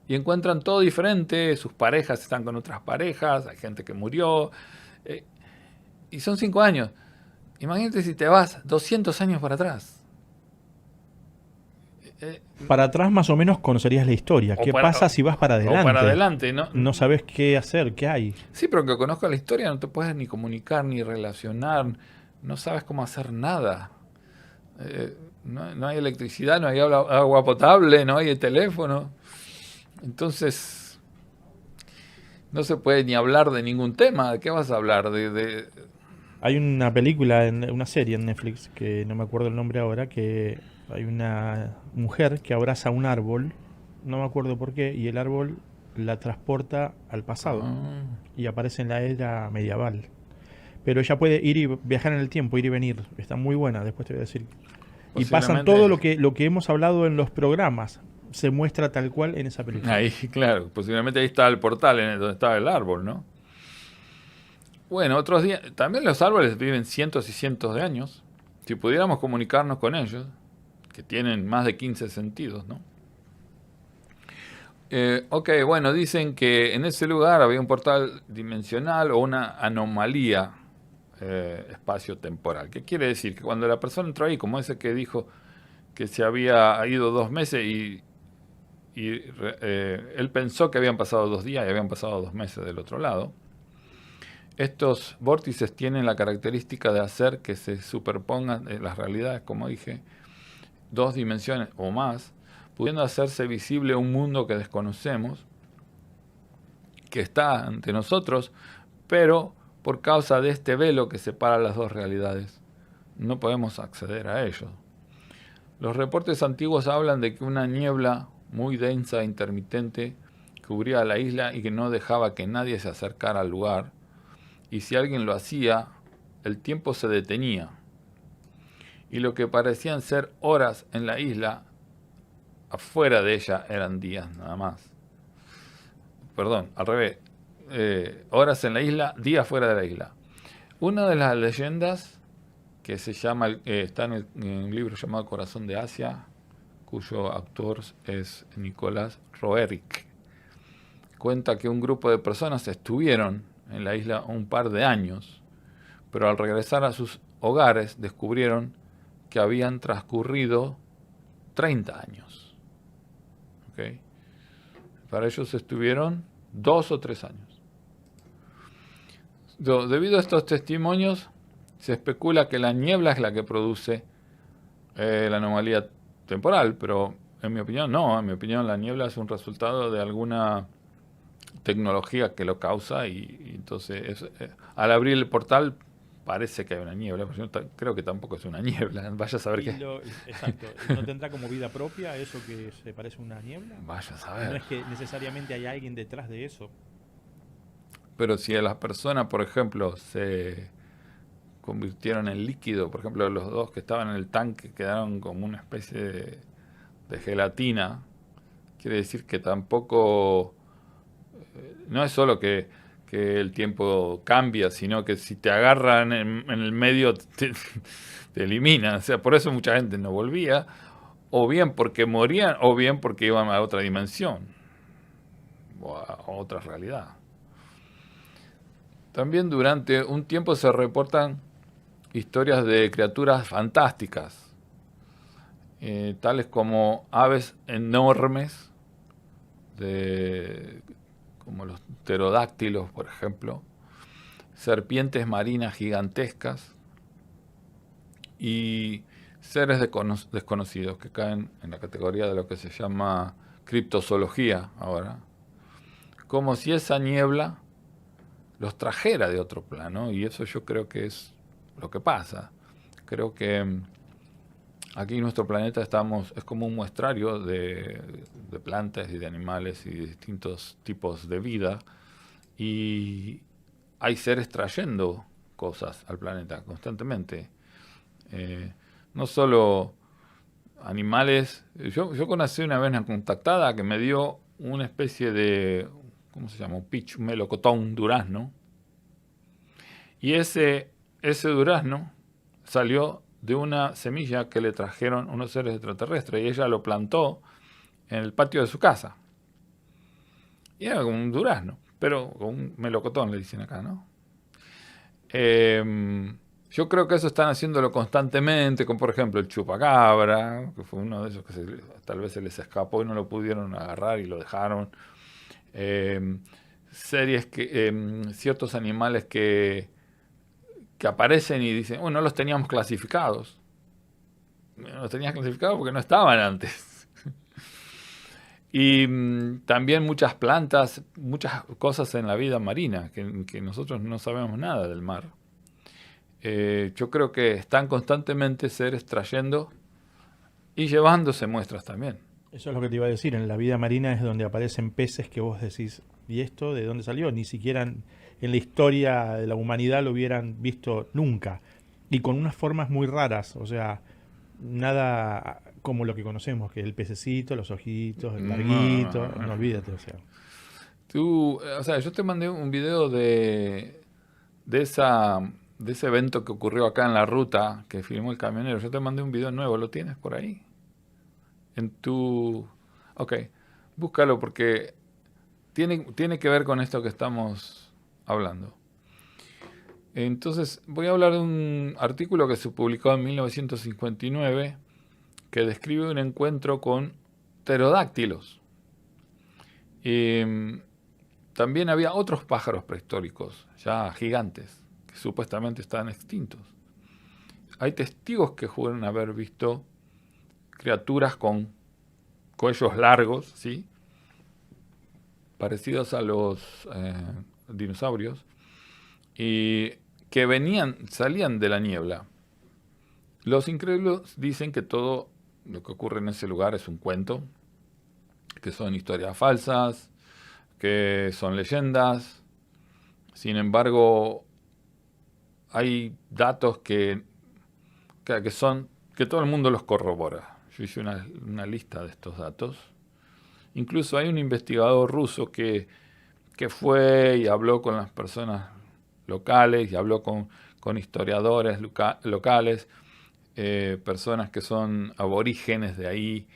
Speaker 2: Y encuentran todo diferente, sus parejas están con otras parejas, hay gente que murió, y son 5 años. Imagínate si te vas 200 años para atrás.
Speaker 3: para atrás más o menos conocerías la historia. ¿Qué pasa si vas para adelante?
Speaker 2: O para adelante, ¿no?
Speaker 3: No sabes qué hacer, qué hay.
Speaker 2: Sí, pero que conozcas la historia no te puedes ni comunicar, ni relacionar, no sabes cómo hacer nada. No hay electricidad, no hay agua potable, no hay teléfono. Entonces, no se puede ni hablar de ningún tema. ¿De qué vas a hablar?
Speaker 3: Hay una película, una serie en Netflix, que no me acuerdo el nombre ahora, que hay una mujer que abraza un árbol, no me acuerdo por qué, y el árbol la transporta al pasado y aparece en la era medieval. Pero ella puede ir y viajar en el tiempo, ir y venir. Está muy buena, después te voy a decir. Y pasan todo lo que hemos hablado en los programas. Se muestra tal cual en esa película.
Speaker 2: Ahí, claro, posiblemente ahí está el portal donde estaba el árbol, ¿no? Bueno, otros días, también los árboles viven cientos y cientos de años. Si pudiéramos comunicarnos con ellos, que tienen más de 15 sentidos, ¿no? Ok, bueno, dicen que en ese lugar había un portal dimensional o una anomalía espacio-temporal. ¿Qué quiere decir? Que cuando la persona entró ahí, como ese que dijo que se había ido 2 meses y él pensó que habían pasado 2 días y habían pasado 2 meses del otro lado. Estos vórtices tienen la característica de hacer que se superpongan las realidades, como dije, 2 dimensiones o más, pudiendo hacerse visible un mundo que desconocemos, que está ante nosotros, pero por causa de este velo que separa las 2 realidades, no podemos acceder a ello. Los reportes antiguos hablan de que una niebla muy densa e intermitente cubría la isla y que no dejaba que nadie se acercara al lugar, y si alguien lo hacía, el tiempo se detenía, y lo que parecían ser horas en la isla, afuera de ella eran días nada más. Perdón, al revés, horas en la isla, días fuera de la isla. Una de las leyendas que se llama, está en un libro llamado Corazón de Asia, cuyo autor es Nicolás Roerich, cuenta que un grupo de personas estuvieron en la isla un par de años, pero al regresar a sus hogares descubrieron que habían transcurrido 30 años. ¿Okay? Para ellos estuvieron 2 o 3 años. Debido a estos testimonios, se especula que la niebla es la que produce la anomalía temporal, pero en mi opinión no. En mi opinión la niebla es un resultado de alguna tecnología que lo causa y entonces al abrir el portal parece que hay una niebla, pero yo creo que tampoco es una niebla. Vaya a saber qué.
Speaker 3: Exacto. ¿No tendrá como vida propia eso que se parece a una niebla?
Speaker 2: Vaya a
Speaker 3: No
Speaker 2: saber.
Speaker 3: es que necesariamente hay alguien detrás de eso.
Speaker 2: Pero si a las personas, por ejemplo, se convirtieron en líquido, por ejemplo, los dos que estaban en el tanque quedaron como una especie de gelatina, quiere decir que tampoco, no es solo que el tiempo cambia, sino que si te agarran en el medio te eliminan. O sea, por eso mucha gente no volvía, o bien porque morían, o bien porque iban a otra dimensión, o a otra realidad. También durante un tiempo se reportan historias de criaturas fantásticas, tales como aves enormes, como los pterodáctilos, por ejemplo, serpientes marinas gigantescas y seres desconocidos que caen en la categoría de lo que se llama criptozoología ahora, como si esa niebla los trajera de otro plano, y eso yo creo que es lo que pasa. Creo que aquí en nuestro planeta es como un muestrario de plantas y de animales y de distintos tipos de vida, y hay seres trayendo cosas al planeta constantemente. No solo animales. Yo conocí una vez una contactada que me dio una especie de, ¿cómo se llama? Un peach, un melocotón, durazno. Y ese durazno salió de una semilla que le trajeron unos seres extraterrestres y ella lo plantó en el patio de su casa. Y era como un durazno, pero con un melocotón le dicen acá, ¿no? Yo creo que eso están haciéndolo constantemente, con por ejemplo el chupacabra, que fue uno de esos que tal vez se les escapó y no lo pudieron agarrar y lo dejaron. Series ciertos animales que aparecen y dicen, no los teníamos clasificados. No los tenías clasificados porque no estaban antes. Y también muchas plantas, muchas cosas en la vida marina, que nosotros no sabemos nada del mar. Yo creo que están constantemente seres trayendo y llevándose muestras también.
Speaker 3: Eso es lo que te iba a decir. En la vida marina es donde aparecen peces que vos decís, ¿y esto de dónde salió? Ni siquiera en la historia de la humanidad lo hubieran visto nunca. Y con unas formas muy raras, o sea, nada como lo que conocemos, que el pececito, los ojitos, el larguito, no olvídate, o sea.
Speaker 2: Yo te mandé un video de ese evento que ocurrió acá en la ruta, que filmó el camionero. Yo te mandé un video nuevo, ¿lo tienes por ahí? Ok, búscalo porque tiene que ver con esto que estamos hablando. Entonces, voy a hablar de un artículo que se publicó en 1959 que describe un encuentro con pterodáctilos. También había otros pájaros prehistóricos, ya gigantes, que supuestamente estaban extintos. Hay testigos que juran haber visto criaturas con cuellos largos, ¿sí?, parecidos a los dinosaurios, y que salían de la niebla. Los incrédulos dicen que todo lo que ocurre en ese lugar es un cuento, que son historias falsas, que son leyendas. Sin embargo, hay datos que todo el mundo los corrobora. Yo hice una lista de estos datos. Incluso hay un investigador ruso que fue y habló con las personas locales y habló con historiadores locales, personas que son aborígenes de ahí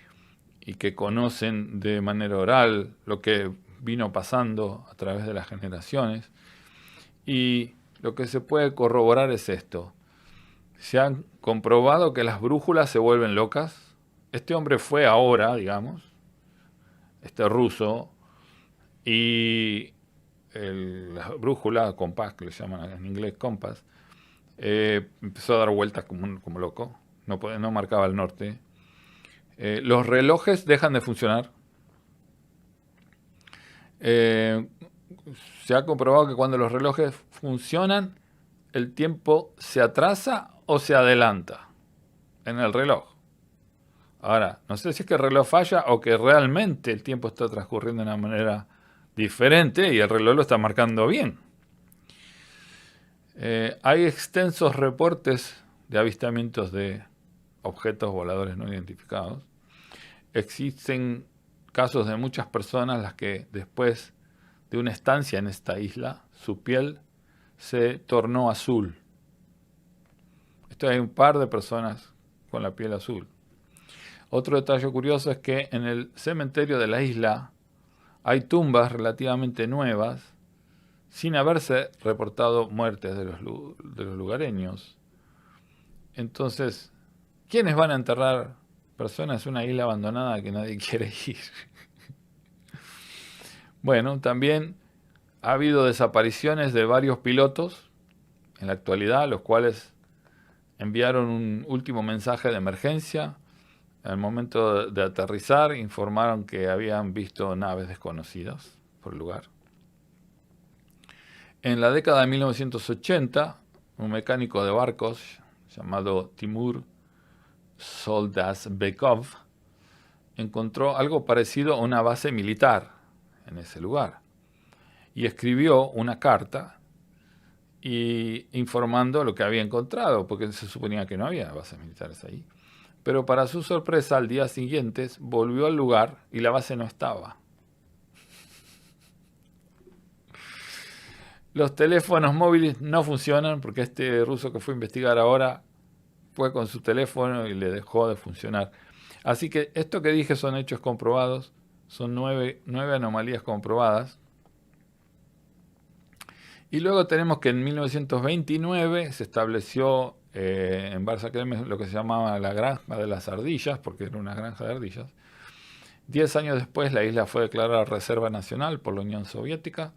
Speaker 2: y que conocen de manera oral lo que vino pasando a través de las generaciones. Y lo que se puede corroborar es esto. Se han comprobado que las brújulas se vuelven locas. Este hombre fue ahora, digamos, este ruso, y la brújula, compás, que le llaman en inglés compás, empezó a dar vueltas como loco, no marcaba el norte. Los relojes dejan de funcionar. Se ha comprobado que cuando los relojes funcionan, el tiempo se atrasa o se adelanta en el reloj. Ahora, no sé si es que el reloj falla o que realmente el tiempo está transcurriendo de una manera diferente y el reloj lo está marcando bien. Hay extensos reportes de avistamientos de objetos voladores no identificados. Existen casos de muchas personas las que después de una estancia en esta isla, su piel se tornó azul. Hay un par de personas con la piel azul. Otro detalle curioso es que en el cementerio de la isla hay tumbas relativamente nuevas, sin haberse reportado muertes de los lugareños. Entonces, ¿quiénes van a enterrar personas en una isla abandonada que nadie quiere ir? Bueno, también ha habido desapariciones de varios pilotos en la actualidad, los cuales enviaron un último mensaje de emergencia. Al momento de aterrizar, informaron que habían visto naves desconocidas por el lugar. En la década de 1980, un mecánico de barcos llamado Timur Soldazbekov encontró algo parecido a una base militar en ese lugar y escribió una carta informando lo que había encontrado, porque se suponía que no había bases militares ahí. Pero para su sorpresa, al día siguiente volvió al lugar y la base no estaba. Los teléfonos móviles no funcionan porque este ruso que fue a investigar ahora fue con su teléfono y le dejó de funcionar. Así que esto que dije son hechos comprobados, son nueve anomalías comprobadas. Y luego tenemos que en 1929 se estableció en Barsakelmes lo que se llamaba la granja de las ardillas, porque era una granja de ardillas. 10 años después la isla fue declarada Reserva Nacional por la Unión Soviética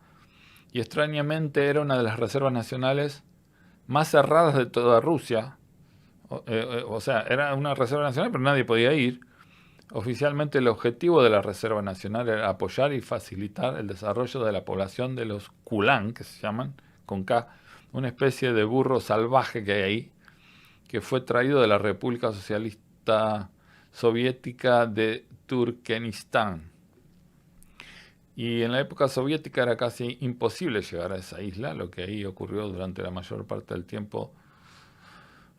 Speaker 2: y extrañamente era una de las reservas nacionales más cerradas de toda Rusia. O sea, era una reserva nacional pero nadie podía ir. Oficialmente el objetivo de la Reserva Nacional era apoyar y facilitar el desarrollo de la población de los kulán, que se llaman, con K, una especie de burro salvaje que hay ahí, que fue traído de la República Socialista Soviética de Turkmenistán. Y en la época soviética era casi imposible llegar a esa isla. Lo que ahí ocurrió durante la mayor parte del tiempo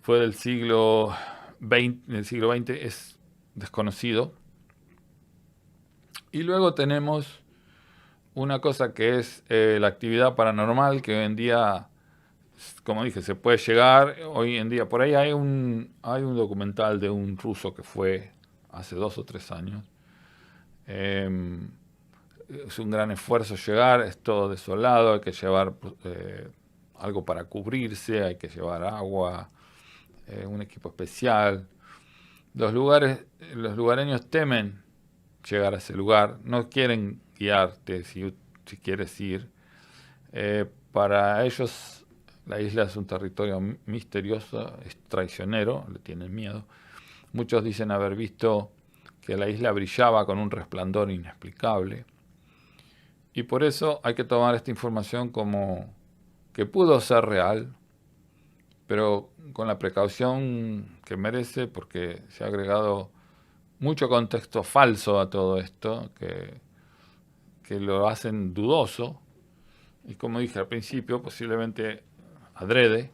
Speaker 2: fue del siglo XX, es desconocido. Y luego tenemos una cosa que es la actividad paranormal, que hoy en día, como dije, se puede llegar hoy en día. Por ahí hay un documental de un ruso que fue hace 2 o 3 años. Es un gran esfuerzo llegar, es todo desolado, hay que llevar algo para cubrirse, hay que llevar agua, un equipo especial. Los lugareños temen llegar a ese lugar, no quieren guiarte si quieres ir. Para ellos la isla es un territorio misterioso, es traicionero, le tienen miedo. Muchos dicen haber visto que la isla brillaba con un resplandor inexplicable. Y por eso hay que tomar esta información como que pudo ser real, pero con la precaución que merece, porque se ha agregado mucho contexto falso a todo esto, que lo hacen dudoso. Y como dije al principio, posiblemente adrede.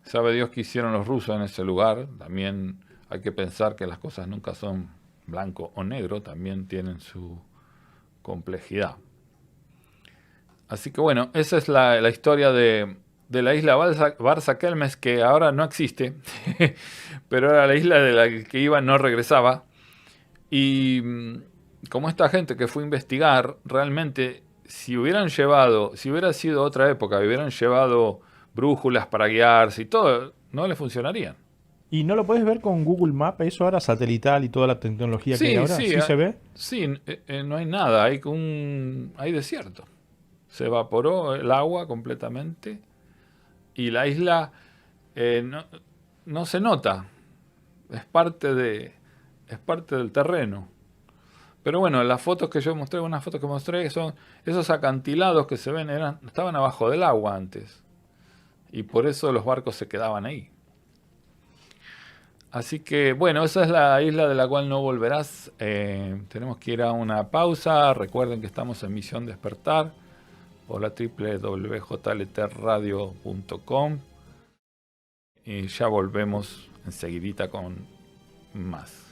Speaker 2: Sabe Dios qué hicieron los rusos en ese lugar. También hay que pensar que las cosas nunca son blanco o negro, también tienen su complejidad. Así que bueno, esa es la historia de la isla Barsakelmes, que ahora no existe, pero era la isla de la que iba no regresaba. Y como esta gente que fue a investigar, realmente, si hubiera sido otra época, hubieran llevado brújulas para guiarse y todo, no les funcionarían.
Speaker 3: ¿Y no lo puedes ver con Google Maps, eso ahora satelital y toda la tecnología que hay ahora? ¿Sí se ve?
Speaker 2: Sí, no hay nada, hay desierto. Se evaporó el agua completamente y la isla no se nota, es parte del terreno. Pero bueno, las fotos que yo mostré, unas fotos que mostré, son esos acantilados que se ven, estaban abajo del agua antes. y por eso los barcos se quedaban ahí. Así que, bueno, esa es la isla de la cual no volverás. Tenemos que ir a una pausa. Recuerden que estamos en Misión Despertar por la www.jltradio.com y ya volvemos enseguidita con más.